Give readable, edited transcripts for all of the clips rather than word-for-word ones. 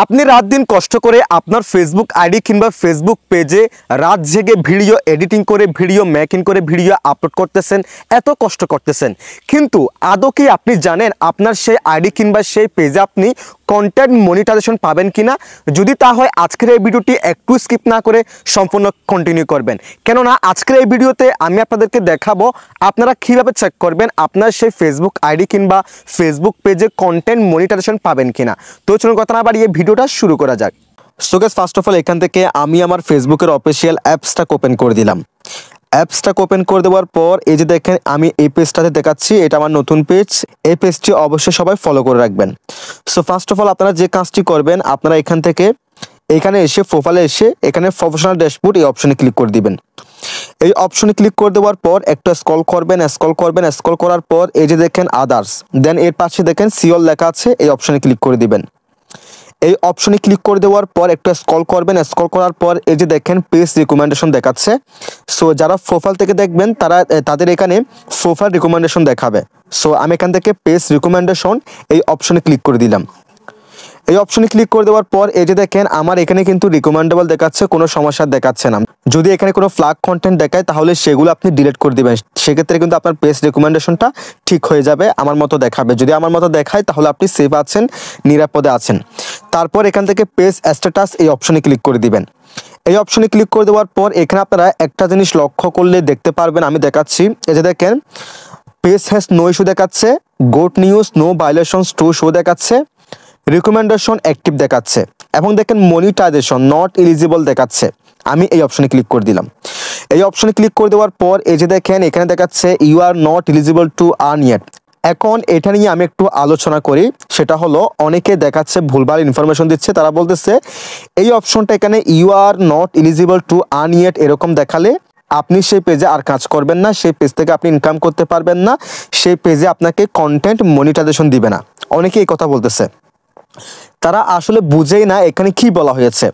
আপনি রাত দিন কষ্ট করে আপনার ফেসবুক আইডি কিংবা ফেসবুক পেজে রাত জেগে ভিডিও এডিটিং করে ভিডিও মেকিং করে ভিডিও আপলোড করতেছেন, এত কষ্ট করতেছেন, কিন্তু আদৌ কি আপনি জানেন আপনার সেই আইডি কিংবা সেই পেজে আপনি কন্টেন্ট মনিটাইজেশন পাবেন কিনা? যদি তা হয় আজকের এই ভিডিওটি একটু স্কিপ না করে সম্পূর্ণ কন্টিনিউ করবেন, কেননা আজকের এই ভিডিওতে আমি আপনাদেরকে দেখাবো আপনারা কিভাবে চেক করবেন আপনার সেই ফেসবুক আইডি কিংবা ফেসবুক পেজে কন্টেন্ট মনিটাইজেশন পাবেন কিনা। তো চলুন কথা না বাড়িয়ে ভিডিওটা শুরু করা যাক। So guys, first of all এখান থেকে আমি আমার ফেসবুকের অফিসিয়াল অ্যাপসটা ওপেন করে দিলাম। অ্যাপসটা ওপেন করে দেওয়ার পর এই যে দেখেন আমি এই পেজটাতে দেখাচ্ছি, এটা আমার নতুন পেজ। এই পেজটি অবশ্যই সবাই ফলো করে রাখবেন। সো ফার্স্ট অফ অল আপনারা যে কাজটি করবেন, আপনারা এখান থেকে এখানে এসে প্রোফাইলে এসে এখানে প্রফেশনাল ড্যাশবোর্ড এই অপশনে ক্লিক করে দিবেন। এই অপশনে ক্লিক করে দেওয়ার পর একটু স্ক্রল করার পর এই যে দেখেন আদার্স, দেন এর পাশে দেখেন সিওল লেখা আছে, এই অপশনে ক্লিক করে দিবেন। এই অপশনে ক্লিক করে দেওয়ার পর একটু স্ক্রল করার পর এই যে দেখেন পেজ রিকমেন্ডেশন দেখাচ্ছে। সো যারা প্রোফাইল থেকে দেখবেন তাদের এখানে প্রোফাইল রিকমেন্ডেশন দেখাবে। সো আমি এখান থেকে পেজ রিকমেন্ডেশন এই অপশনে ক্লিক করে দিলাম। এই অপশনে ক্লিক করে দেওয়ার পর এই যে দেখেন আমার এখানে কিন্তু রিকমেন্ডেবল দেখাচ্ছে, কোনো সমস্যা দেখাচ্ছে না। যদি এখানে কোনো ফ্ল্যাগ কন্টেন্ট দেখায় তাহলে সেগুলো আপনি ডিলিট করে দিবেন, সেক্ষেত্রে কিন্তু আপনার পেজ রিকমেন্ডেশনটা ঠিক হয়ে যাবে, আমার মতো দেখাবে। যদি আমার মতো দেখায় তাহলে আপনি সেফ আছেন, নিরাপদে আছেন। তারপর এখান থেকে পেজ স্ট্যাটাস এই অপশনে ক্লিক করে দিবেন। এই অপশনে ক্লিক করে দেওয়ার পর এখানে আপনারা একটা জিনিস লক্ষ্য করলে দেখতে পারবেন, আমি দেখাচ্ছি। এই যে দেখেন পেজ হ্যাজ নো ইস্যু দেখাচ্ছে, good news, no violations to show দেখাচ্ছে, রিকমেন্ডেশন অ্যাক্টিভ দেখাচ্ছে এবং দেখেন মনিটাইজেশন নট এলিজিবল দেখাচ্ছে। আমি এই অপশনে ক্লিক করে দিলাম। এই অপশনে ক্লিক করে দেওয়ার পর এই যে দেখেন এখানে দেখাচ্ছে you are not eligible to earn yet. এখন এটা নিয়ে আমি একটু আলোচনা করি, সেটা হলো অনেকে দেখাচ্ছে ভুলভাল ইনফরমেশন দিচ্ছে। তারা বলতেছে এই অপশনটা এখানে you are not eligible to earn yet এরকম দেখালে আপনি সেই পেজে আর কাজ করবেন না, সেই পেজ থেকে আপনি ইনকাম করতে পারবেন না, সেই পেজে আপনাকে কন্টেন্ট মনিটাইজেশন দিবে না। অনেকে এই কথা বলতেছে, তারা আসলে বুঝেই না এখানে কি বলা হয়েছে।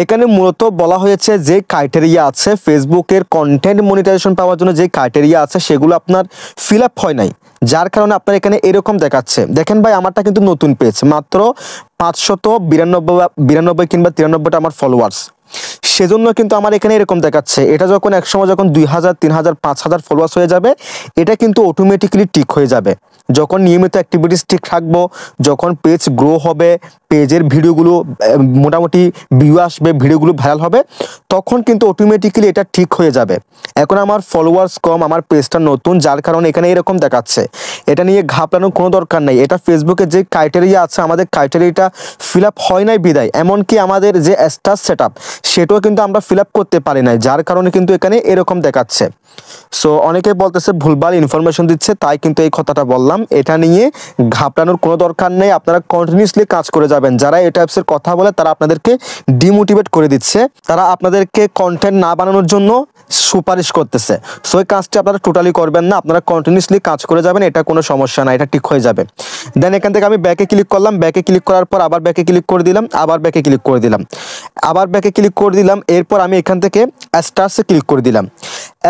এখানে মূলত বলা হয়েছে যে ক্রাইটেরিয়া আছে ফেসবুকের কন্টেন্ট মনিটাইজেশন পাওয়ার জন্য, যে ক্রাইটেরিয়া আছে সেগুলো আপনার ফিল আপ হয় নাই, যার কারণে আপনার এখানে এরকম দেখাচ্ছে। দেখেন ভাই, আমারটা কিন্তু নতুন পেজ, মাত্র 592 কিংবা 93টা আমার ফলোয়ার্স, সেজন্য কিন্তু আমার এখানে এরকম দেখাচ্ছে। এটা যখন একসময় যখন 2000, 3000, 5000 ফলোয়ার্স হয়ে যাবে, এটা কিন্তু অটোমেটিক্যালি ঠিক হয়ে যাবে। যখন নিয়মিত অ্যাক্টিভিটিস ঠিক থাকবো, যখন পেজ গ্রো হবে, পেজের ভিডিওগুলো মোটামুটি ভিউ আসবে, ভিডিওগুলো ভাইরাল হবে, তখন কিন্তু অটোমেটিক্যালি এটা ঠিক হয়ে যাবে। এখন আমার ফলোয়ার্স কম, আমার পেজটা নতুন, যার কারণে এখানে এরকম দেখাচ্ছে। এটা নিয়ে ঘাবড়ানোর কোনো দরকার নেই। এটা ফেসবুকের যে ক্রাইটেরিয়া আছে, আমাদের ক্রাইটেরিয়াটা ফিল আপ হয় নাই বিদায়, এমনকি আমাদের যে স্টার সেট আপ সেটাও কিন্তু আমরা ফিল আপ করতে পারি নাই, যার কারণে কিন্তু এখানে এরকম দেখাচ্ছে। সো অনেকে বলতেছে ভুলভাল ইনফরমেশন দিচ্ছে, তাই কিন্তু এই কথাটা বললাম। এটা নিয়ে ঘাবড়ানোর কোনো দরকার নেই, আপনারা কন্টিনিউসলি কাজ করে যাবেন। যারা এই টাইপসের কথা বলে তারা আপনাদেরকে ডিমোটিভেট করে দিচ্ছে, তারা আপনাদেরকে কন্টেন্ট না বানানোর জন্য সুপারিশ করতেছে। সো এই কাজটি আপনারা টোটালি করবেন না, আপনারা কন্টিনিউসলি কাজ করে যাবেন, এটা কোনো সমস্যা না, এটা ঠিক হয়ে যাবে। দেন এখান থেকে আমি ব্যাকে ক্লিক করলাম, ব্যাকে ক্লিক করার পর আবার ব্যাকে ক্লিক করে দিলাম, আবার ব্যাকে ক্লিক করে দিলাম, আবার ব্যাকে ক্লিক করে দিলাম। এরপর আমি এখান থেকে স্টার্সে ক্লিক করে দিলাম।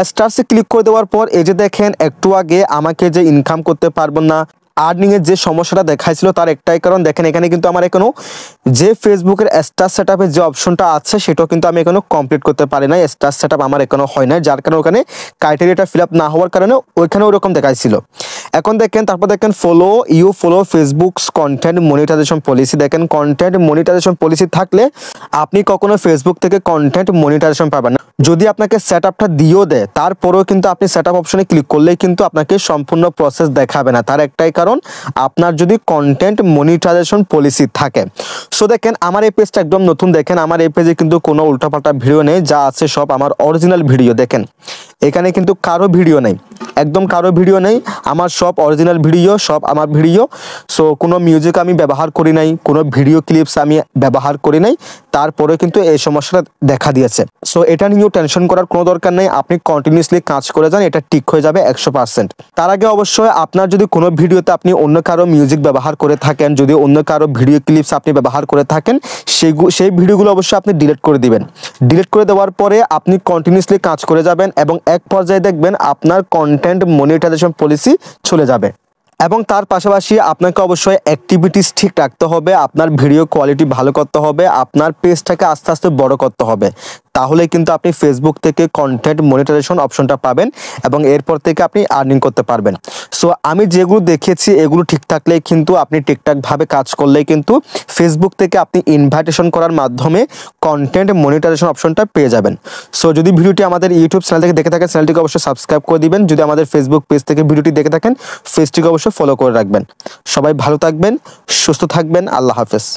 স্টার্সে ক্লিক করে দেওয়ার পর এই যে দেখেন একটু আগে আমাকে যে ইনকাম করতে পারবো না, আর্নিংয়ের যে সমস্যাটা দেখাইছিল, তার একটাই কারণ দেখেন এখানে কিন্তু আমার এখনো যে ফেসবুকের স্টার সেট আপের যে অপশনটা আছে সেটাও কিন্তু আমি এখনো কমপ্লিট করতে পারি না। স্টার সেট আপ আমার এখনো হয় না, যার কারণে ওখানে ক্রাইটেরিয়াটা ফিল আপ না হওয়ার কারণে ওইখানে ওরকম দেখাইছিল। এখন দেখেন তারপর দেখেন follow Facebook's content monetisation policy. দেখেন কন্টেন্ট মনিটাইজেশন পলিসি থাকলে আপনি কখনো ফেসবুক থেকে কন্টেন্ট মনিটাইজেশন পাবেন না। যদি আপনাকে সেট আপটা দিয়েও দেয়, তারপরেও কিন্তু আপনি সেট আপ অপশনে ক্লিক করলেই কিন্তু আপনাকে সম্পূর্ণ প্রসেস দেখাবে না। তার একটাই কারণ, আপনার যদি কন্টেন্ট মনিটাইজেশন পলিসি থাকে। সো দেখেন আমার এই পেজটা একদম নতুন, দেখেন আমার এই পেজে কিন্তু কোনো উল্টাপাল্টা ভিডিও নেই, যা আছে সব আমার অরিজিনাল ভিডিও। দেখেন এখানে কিন্তু কারো ভিডিও নেই, একদম কারো ভিডিও নেই, আমার সব অরিজিনাল ভিডিও, সব আমার ভিডিও। সো কোনো মিউজিক আমি ব্যবহার করি নাই, কোনো ভিডিও ক্লিপস আমি ব্যবহার করি নাই, তারপরে কিন্তু এই সমস্যাটা দেখা দিয়েছে। সো এটা নিয়েও টেনশন করার কোনো দরকার নেই, আপনি কন্টিনিউসলি কাজ করে যান, এটা ঠিক হয়ে যাবে 100%। তার আগে অবশ্যই আপনার যদি কোনো ভিডিওতে আপনি অন্য কারো মিউজিক ব্যবহার করে থাকেন, যদি অন্য কারো ভিডিও ক্লিপস আপনি ব্যবহার করে থাকেন, সেই ভিডিওগুলো অবশ্যই আপনি ডিলিট করে দিবেন। ডিলিট করে দেওয়ার পরে আপনি কন্টিনিউসলি কাজ করে যাবেন এবং এক পর্যায়ে দেখবেন আপনার কন্টেন্ট মনিটাইজেশন পলিসি চলে যাবে। এবং তার পাশাপাশি আপনাকে অবশ্যই অ্যাক্টিভিটিস ঠিক রাখতে হবে, আপনার ভিডিও কোয়ালিটি ভালো করতে হবে, আপনার পেজটাকে আস্তে আস্তে বড় করতে হবে। তাহলে কিন্তু আপনি ফেসবুক থেকে কন্টেন্ট মনিটাইজেশন অপশনটা পাবেন এবং এরপর থেকে আপনি আর্নিং করতে পারবেন। সো আমি যেগুলো দেখেছি এগুলো ঠিক থাকলেই কিন্তু আপনি ঠিকঠাকভাবে কাজ করলেই কিন্তু ফেসবুক থেকে আপনি ইনভাইটেশন করার মাধ্যমে কন্টেন্ট মনিটাইজেশন অপশনটা পেয়ে যাবেন। সো যদি ভিডিওটি আমাদের ইউটিউব চ্যানেল থেকে দেখে থাকেন, চ্যানেলটিকে অবশ্যই সাবস্ক্রাইব করে দিবেন। যদি আমাদের ফেসবুক পেজ থেকে ভিডিওটি দেখে থাকেন, পেজটিকে অবশ্যই ফলো করে রাখবেন। সবাই ভালো থাকবেন, সুস্থ থাকবেন। আল্লাহ হাফেজ।